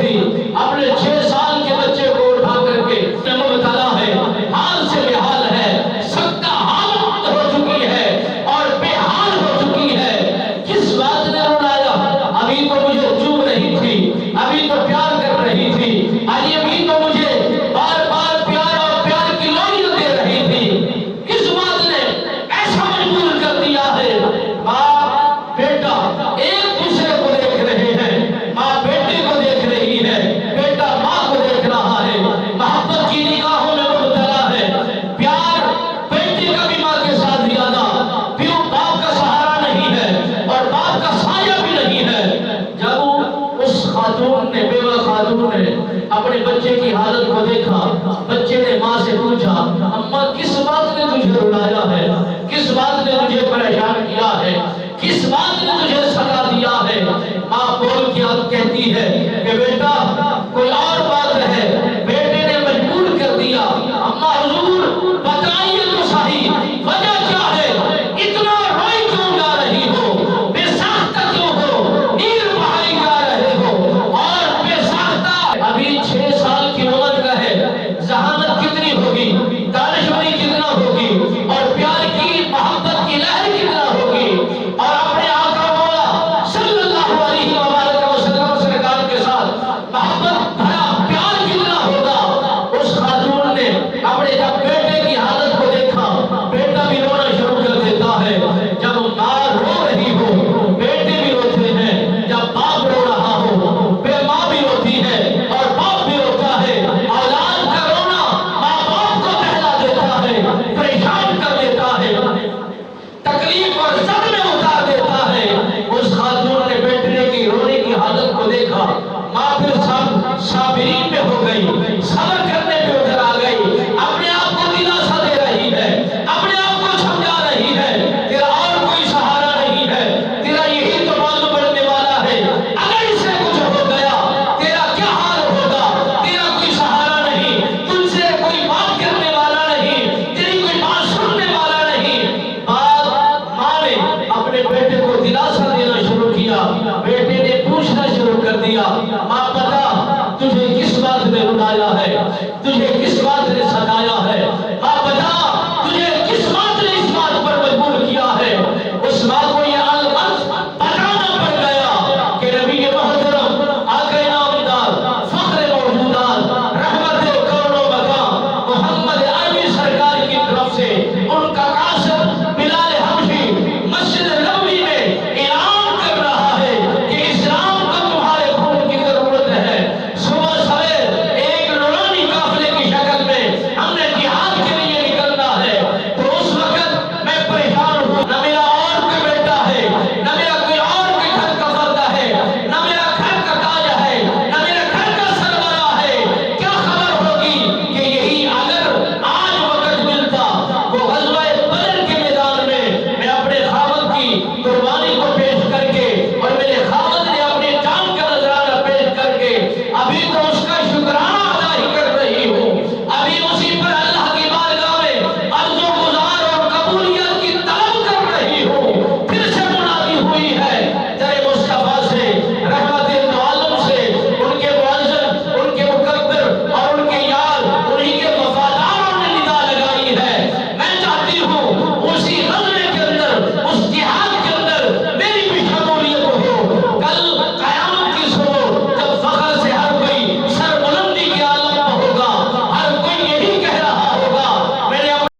تھی، اپنے 6 سال کے بچے کو اٹھا کر کے مبتلا ہے، حال سے بے حال ہے، سکتہ حالت ہو چکی ہے اور بے حال ہو چکی ہے۔ کس بات نے رلایا؟ ابھی تو مجھے چوم رہی تھی، ابھی تو پیار کر رہی تھی، ابھی تو مجھے بار بار پیار اور پیار کی لوریاں دے رہی تھی، کس بات نے ایسا مجبور کر دیا ہے؟ باپ بیٹا ایک دوسرے کو دیکھ رہے ہیں، ماں بیٹے کو دیکھ رہی ہے، بیٹا ماں کو دیکھ رہا ہے، محبت کی نگاہوں میں مبتلا ہے، پیار بیٹے کا بھی ماں کے ساتھ زیادہ، پیو باپ کا سہارا نہیں ہے اور باپ کا سایہ بھی نہیں ہے۔ جب اس خاتون نے، بیوہ خاتون نے اپنے بچے کی حالت کو دیکھا، بچے نے ماں سے پوچھا، اماں کس بات نے تجھے رلایا ہے؟ کس بات نے تجھے پریشان کیا ہے؟ کس بات نے تجھے ستا دیا ہے؟ ماں بول کے اب کہتی ہے کہ بیٹا کوئی اور بات ہے، بیٹے نے مجبور کر دیا۔ اماں حضور بتائیے تو صحیح وجہ کیا ہے؟ اتنا روئی کیوں جا رہی ہو؟ بے ساختہ کیوں ہو؟ نیر بہائی جا رہے ہو اور بے ساختہ۔ ابھی 6 سال کی عمر کا ہے، ذہانت کتنی ہوگی، دانشوری کتنا ہوگی اور پیار کی محبت کی لہر کتنا ہوگی، اور اپنے آقا مولا صلی اللہ علیہ وآلہ وسلم سرکار کے ساتھ محبت بھرا پیار کتنا ہوگا۔ اس خاتون نے اپنے جب بیٹے کی حالت کو دیکھا، بیٹا بھی رونا شروع کر دیتا ہے۔ جب ماں رو رہی ہو بیٹے بھی روتے ہیں، جب باپ رو رہا ہو ماں بھی روتی ہے اور باپ بھی روتا ہے۔ اولاد کا رونا ماں باپ کو بہلا دیتا ہے، پریشان کر دیتا ہے، تکلیف اور صدمے میں اتار دیتا ہے۔ اس خاتون نے بیٹے کی رونے کی حالت کو دیکھا، ماں پھر صابرین میں ہو گئی، صبر کرنے پہ ادھر آ گئی، اپنے آپ کو دلاسا دے رہی ہے، اپنے آپ کو سمجھا رہی ہے، تیرا اور کوئی سہارا نہیں ہے، تیرا یہی تو معلوم پڑنے والا ہے، اگر اس سے کچھ ہو گیا تیرا کیا حال ہوگا؟ تیرا کوئی سہارا نہیں، تجھ سے کوئی بات کرنے والا نہیں، تیری کوئی بات سننے والا نہیں۔ ماں نے اپنے بیٹے کو دلاسا دینا شروع کیا، بیٹے نے پوچھنا شروع کر دیا، ماں بتا تجھے کس بات نے رلایا ہے، تجھے